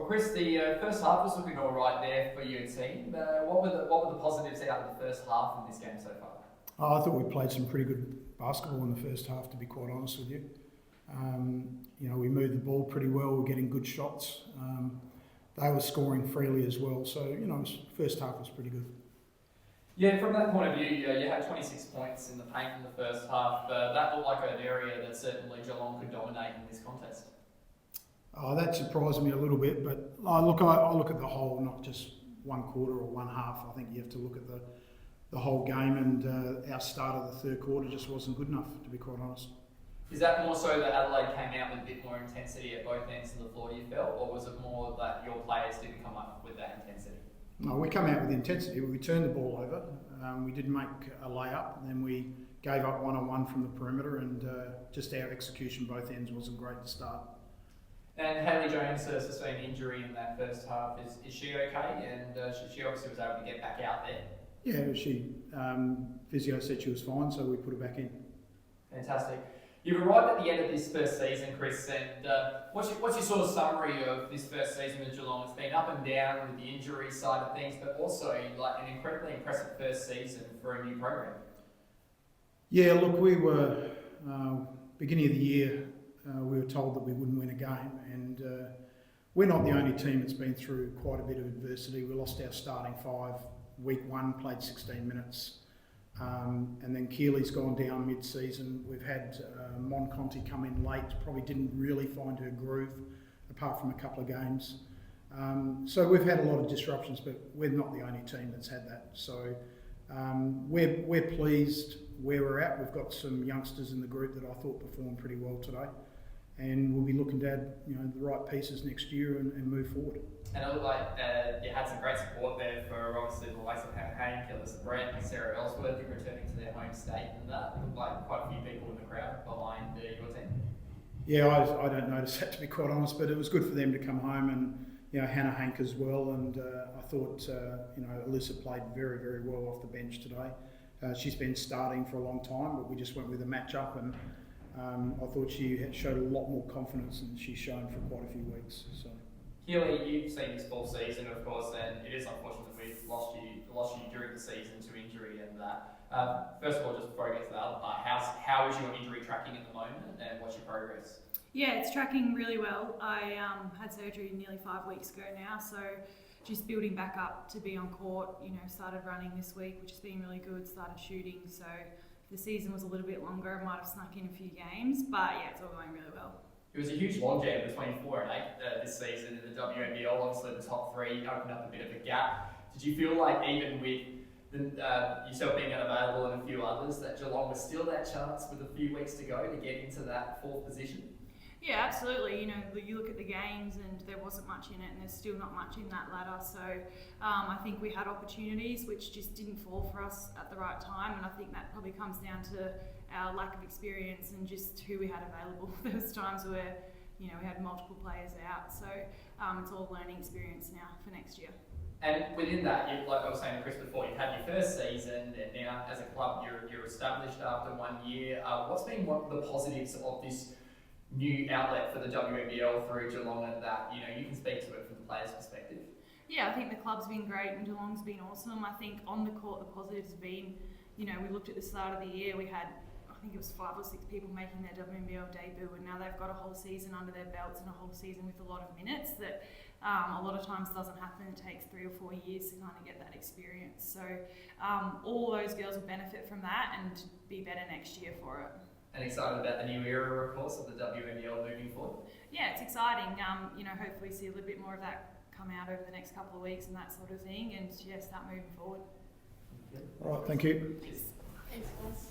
Chris, the first half was looking all right there for your team. What were the positives out of the first half in this game so far? I thought we played some pretty good basketball in the first half, to be quite honest with you. We moved the ball pretty well. We're getting good shots. They were scoring freely as well. So, first half was pretty good. Yeah, from that point of view, you had 26 points in the paint in the first half. That looked like an area that certainly Geelong could dominate in this contest. That surprised me a little bit, but I look at the whole, not just one quarter or one half. I think you have to look at the whole game, and our start of the third quarter just wasn't good enough, to be quite honest. Is that more so that Adelaide came out with a bit more intensity at both ends of the floor, you felt, or was it more that your players didn't come up with that intensity? No, we come out with intensity. We turned the ball over. We didn't make a layup, and then we gave up one-on-one from the perimeter, and just our execution both ends wasn't great to start. And Haley Jones sustained injury in that first half. Is she okay? And she obviously was able to get back out there. Yeah, she physio said she was fine, so we put her back in. Fantastic. You've arrived at the end of this first season, Chris, and what's your sort of summary of this first season with Geelong? It's been up and down with the injury side of things, but also like an incredibly impressive first season for a new program. Yeah, look, we were beginning of the year. We were told that we wouldn't win a game, and we're not the only team that's been through quite a bit of adversity. We lost our starting five week one, played 16 minutes, and then Keely's gone down mid-season. We've had Conti come in late, probably didn't really find her groove, apart from a couple of games. So we've had a lot of disruptions, but we're not the only team that's had that. So we're pleased where we're at. We've got some youngsters in the group that I thought performed pretty well today. And we'll be looking to add, the right pieces next year and move forward. And it looked like you had some great support there for obviously the likes of Hank, Alyssa Brett, and Sarah Ellsworth returning to their home state, and that looked like quite a few people in the crowd behind your team. Yeah, I don't notice that, to be quite honest, but it was good for them to come home, and Hannah Hank as well. And I thought Alyssa played very, very well off the bench today. She's been starting for a long time, but we just went with a match-up, and I thought she had showed a lot more confidence than she's shown for quite a few weeks. So, Keely, you've seen this full season, of course, and it is unfortunate that we've lost you during the season to injury and that. First of all, just before I get to the other part, how is your injury tracking at the moment, and what's your progress? Yeah, it's tracking really well. I had surgery nearly 5 weeks ago now, so just building back up to be on court. Started running this week, which has been really good. Started shooting, so the season was a little bit longer. I might have snuck in a few games, but yeah, it's all going really well. It was a huge logjam between 4 and 8 this season in the WNBL. Obviously, the top three opened up a bit of a gap. Did you feel like even with yourself being unavailable and a few others, that Geelong was still that chance with a few weeks to go to get into that 4th position? Yeah, absolutely. You look at the games and there wasn't much in it, and there's still not much in that ladder. So I think we had opportunities which just didn't fall for us at the right time, and I think that probably comes down to our lack of experience and just who we had available. There was times where we had multiple players out, so it's all learning experience now for next year. And within that, like I was saying to Chris before, you've had your first season, and now as a club you're established after 1 year. What's been one of the positives of this new outlet for the WNBL through Geelong, and that you can speak to it from the players' perspective? Yeah, I think the club's been great and Geelong's been awesome. I think on the court the positives have been, we looked at the start of the year, we had, I think it was 5 or 6 people making their WNBL debut, and now they've got a whole season under their belts and a whole season with a lot of minutes that a lot of times doesn't happen. It takes 3 or 4 years to kind of get that experience. So all those girls will benefit from that and be better next year for it. And excited about the new era, of course, of the WNBL moving forward? Yeah, it's exciting. Hopefully see a little bit more of that come out over the next couple of weeks and that sort of thing, and start moving forward. All right, thank you. Cheers. Thanks, guys.